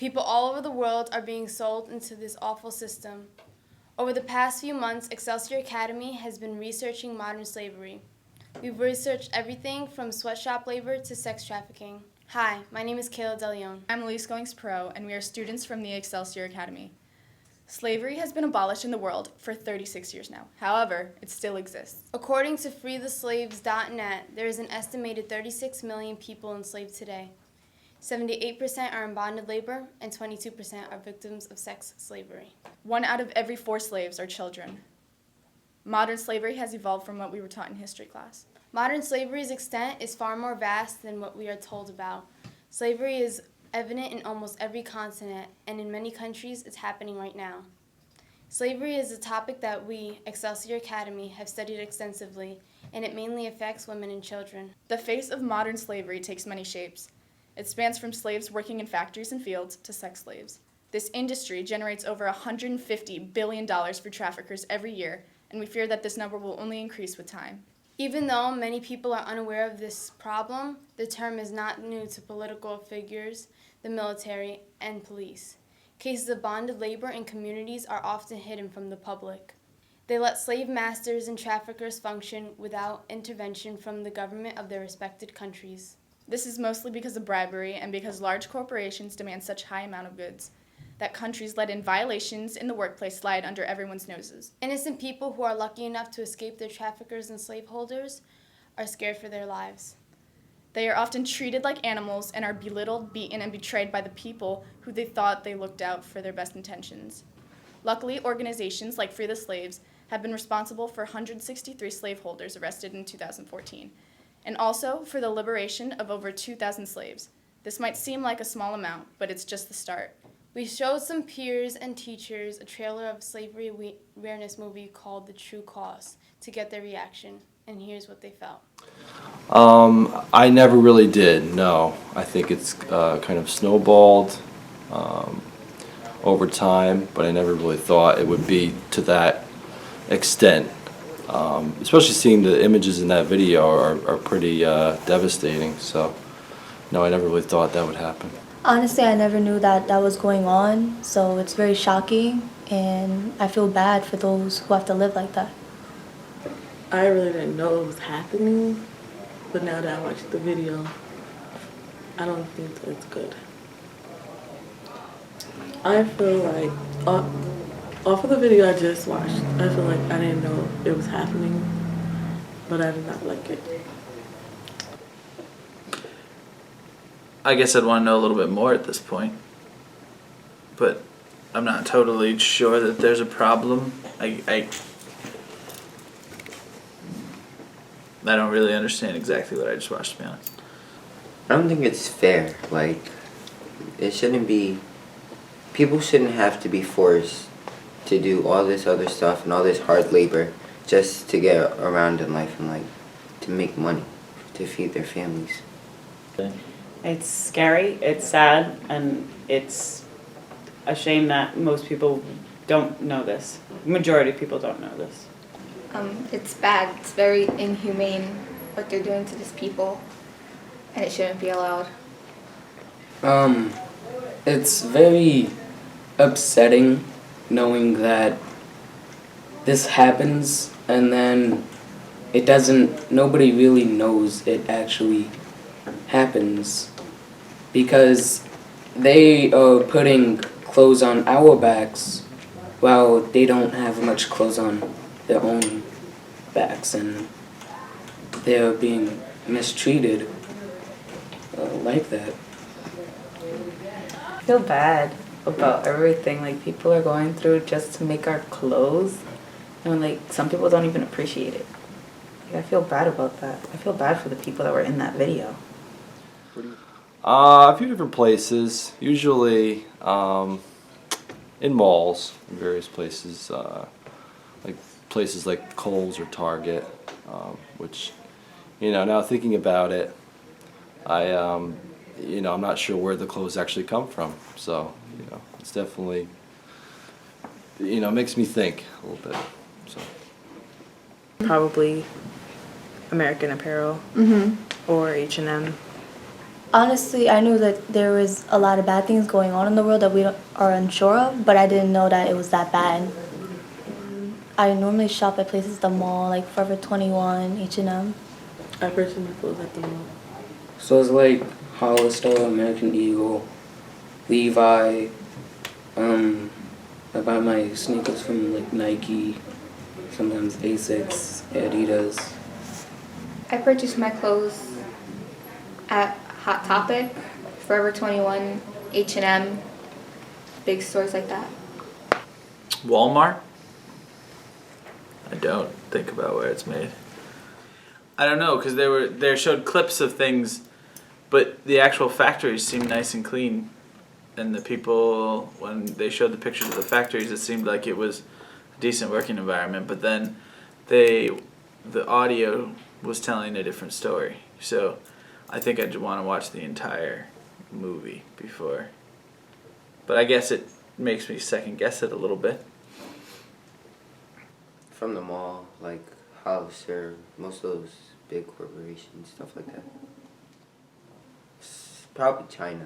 People all over the world are being sold into this awful system. Over the past few months, Excelsior Academy has been researching modern slavery. We've researched everything from sweatshop labor to sex trafficking. Hi, my name is Kayla DeLeon. I'm Elise Goings-Pro, and we are students from the Excelsior Academy. Slavery has been abolished in the world for 36 years now. However, it still exists. According to freetheslaves.net, there is an estimated 36 million people enslaved today. 78% are in bonded labor, and 22% are victims of sex slavery. 1 out of every 4 slaves are children. Modern slavery has evolved from what we were taught in history class. Modern slavery's extent is far more vast than what we are told about. Slavery is evident in almost every continent, and in many countries it's happening right now. Slavery is a topic that we, Excelsior Academy, have studied extensively, and it mainly affects women and children. The face of modern slavery takes many shapes. It spans from slaves working in factories and fields to sex slaves. This industry generates over $150 billion for traffickers every year, and we fear that this number will only increase with time. Even though many people are unaware of this problem, the term is not new to political figures, the military, and police. Cases of bonded labor in communities are often hidden from the public. They let slave masters and traffickers function without intervention from the government of their respected countries. This is mostly because of bribery and because large corporations demand such high amount of goods that countries let in violations in the workplace slide under everyone's noses. Innocent people who are lucky enough to escape their traffickers and slaveholders are scared for their lives. They are often treated like animals and are belittled, beaten, and betrayed by the people who they thought they looked out for their best intentions. Luckily, organizations like Free the Slaves have been responsible for 163 slaveholders arrested in 2014, and also for the liberation of over 2,000 slaves. This might seem like a small amount, but it's just the start. We showed some peers and teachers a trailer of a slavery awareness movie called The True Cost to get their reaction, and here's what they felt. I never really did, no. I think it's kind of snowballed over time, but I never really thought it would be to that extent. Especially seeing the images in that video are pretty devastating, so no, I never really thought that would happen. Honestly, I never knew that was going on, so it's very shocking, and I feel bad for those who have to live like that. I really didn't know it was happening, but now that I watched the video, I don't think that it's good. I feel like, off of the video I just watched, I feel like I didn't know it was happening, but I did not like it. I guess I'd want to know a little bit more at this point, but I'm not totally sure that there's a problem. I don't really understand exactly what I just watched, to be honest. I don't think it's fair. Like, it shouldn't be, people shouldn't have to be forced to do all this other stuff and all this hard labor just to get around in life and, like, to make money, to feed their families. Okay. It's scary, it's sad, and it's a shame that most people don't know this. Majority of people don't know this. It's bad. It's very inhumane what they're doing to these people, and it shouldn't be allowed. It's very upsetting knowing that this happens and then nobody really knows it actually happens because they are putting clothes on our backs while they don't have much clothes on their own backs, and they're being mistreated like that. I feel bad about everything like people are going through just to make our clothes, and like some people don't even appreciate it. Like, I feel bad about that. I feel bad for the people that were in that video. A few different places, usually in malls, in various places, like places like Kohl's or Target, which, now thinking about it, I'm not sure where the clothes actually come from, so, it's definitely, makes me think a little bit, so. Probably American Apparel or H&M. Honestly, I knew that there was a lot of bad things going on in the world that we are unsure of, but I didn't know that it was that bad. I normally shop at places at the mall, like Forever 21, H&M. I purchased my clothes at the mall. So it's like Hollister, American Eagle, Levi. I buy my sneakers from like Nike, sometimes Asics, Adidas. I purchased my clothes at Hot Topic, Forever 21, H&M, big stores like that. Walmart? I don't think about where it's made. I don't know, because they showed clips of things, but the actual factories seemed nice and clean. And the people, when they showed the pictures of the factories, it seemed like it was a decent working environment. But then the audio was telling a different story. So I think I'd want to watch the entire movie before. But I guess it makes me second guess it a little bit. From the mall, like Hollister, most of those big corporations, stuff like that. Probably China,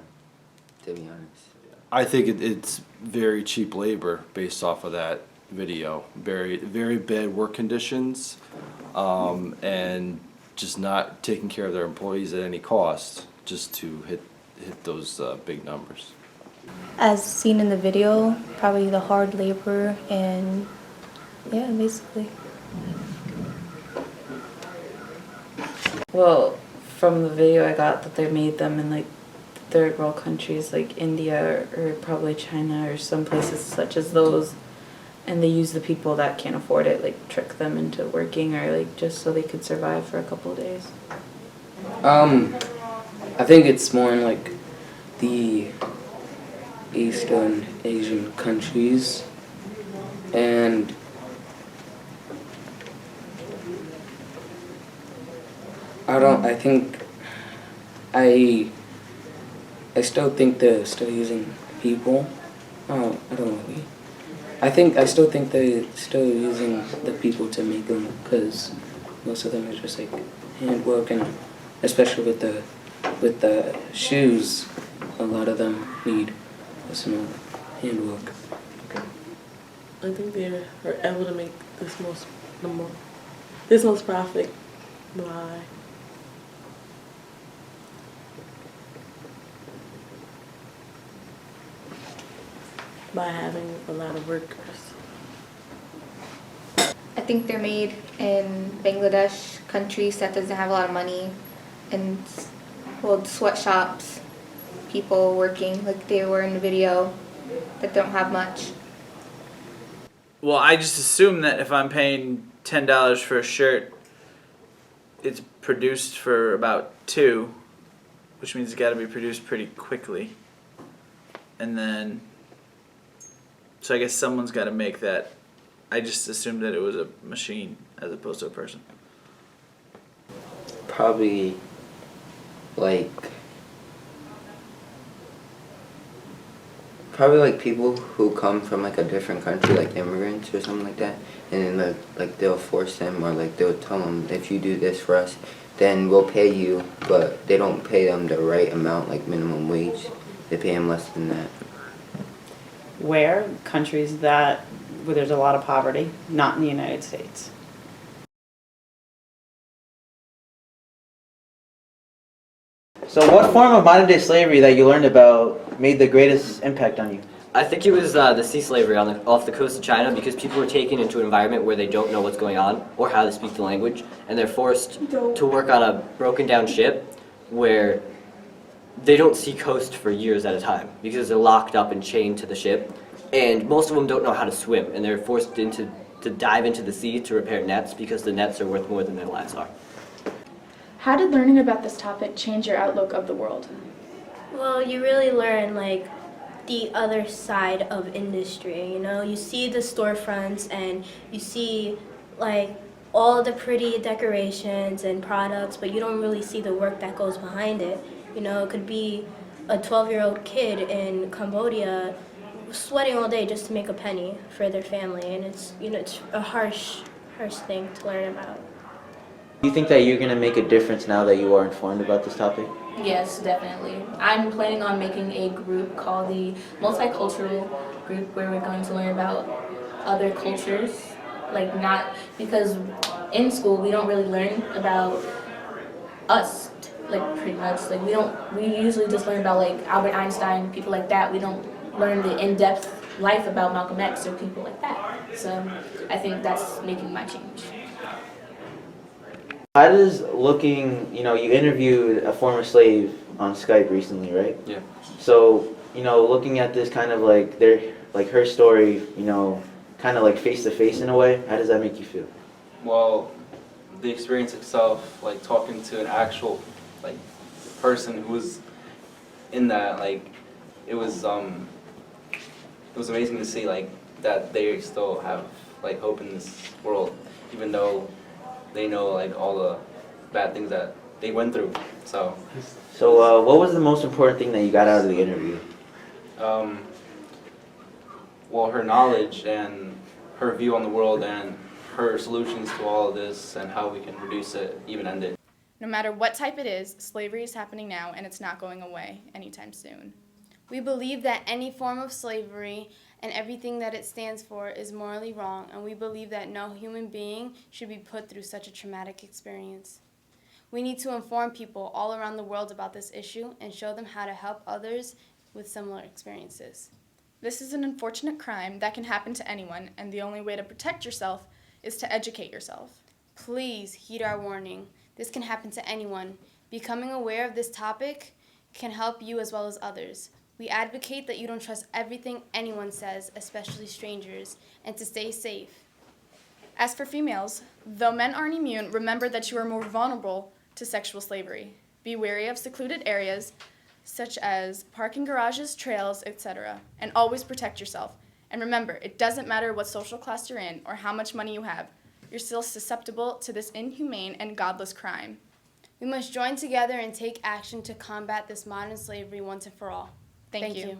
to be honest. I think it's very cheap labor based off of that video. Very, very bad work conditions, and just not taking care of their employees at any cost, just to hit those big numbers. As seen in the video, probably the hard labor and yeah, basically. Well, from the video I got that they made them in like third world countries like India or probably China or some places such as those, and they use the people that can't afford it, like trick them into working or like just so they could survive for a couple of days. I think it's more in like the Eastern Asian countries, and I still think they're still using people. Oh, I don't really. I still think they're still using the people to make them, because most of them are just like handwork, and especially with the shoes, a lot of them need some handwork. I think they are able to make this most profit by having a lot of workers. I think they're made in Bangladesh, countries that doesn't have a lot of money, and hold sweatshops, people working like they were in the video that don't have much. Well, I just assume that if I'm paying $10 for a shirt, it's produced for about 2, which means it's got to be produced pretty quickly. And then, so I guess someone's got to make that. I just assumed that it was a machine as opposed to a person. Probably like people who come from like a different country, like immigrants or something like that, and then they'll force them, or like they'll tell them, if you do this for us, then we'll pay you, but they don't pay them the right amount, like minimum wage. They pay them less than that. Where? Countries where there's a lot of poverty, not in the United States. So what form of modern day slavery that you learned about made the greatest impact on you? I think it was the sea slavery off the coast of China, because people were taken into an environment where they don't know what's going on or how to speak the language, and they're forced to work on a broken down ship where they don't see coast for years at a time because they're locked up and chained to the ship, and most of them don't know how to swim, and they're forced to dive into the sea to repair nets because the nets are worth more than their lives are. How did learning about this topic change your outlook of the world? Well, you really learn like the other side of industry, you know? You see the storefronts and you see like all the pretty decorations and products, but you don't really see the work that goes behind it. You know, it could be a 12-year-old kid in Cambodia sweating all day just to make a penny for their family, and it's a harsh thing to learn about. Do you think that you're going to make a difference now that you are informed about this topic? Yes, definitely. I'm planning on making a group called the Multicultural Group where we're going to learn about other cultures. Like, not because in school we don't really learn about us, like, pretty much. Like, we usually just learn about, like, Albert Einstein, people like that. We don't learn the in-depth life about Malcolm X or people like that. So I think that's making my change. How does looking, you interviewed a former slave on Skype recently, right? Yeah. So, looking at this kind of like her story, kind of like face to face in a way, how does that make you feel? Well, the experience itself, like talking to an actual like person who was in that, like it was amazing to see like that they still have like hope in this world, even though they know like all the bad things that they went through. So what was the most important thing that you got out of the interview? Well, her knowledge and her view on the world and her solutions to all of this and how we can reduce it, even end it. No matter what type it is, slavery is happening now and it's not going away anytime soon. We believe that any form of slavery and everything that it stands for is morally wrong, and we believe that no human being should be put through such a traumatic experience. We need to inform people all around the world about this issue and show them how to help others with similar experiences. This is an unfortunate crime that can happen to anyone, and the only way to protect yourself is to educate yourself. Please heed our warning. This can happen to anyone. Becoming aware of this topic can help you as well as others. We advocate that you don't trust everything anyone says, especially strangers, and to stay safe. As for females, though men aren't immune, remember that you are more vulnerable to sexual slavery. Be wary of secluded areas, such as parking garages, trails, etc., and always protect yourself. And remember, it doesn't matter what social class you're in or how much money you have. You're still susceptible to this inhumane and godless crime. We must join together and take action to combat this modern slavery once and for all. Thank you.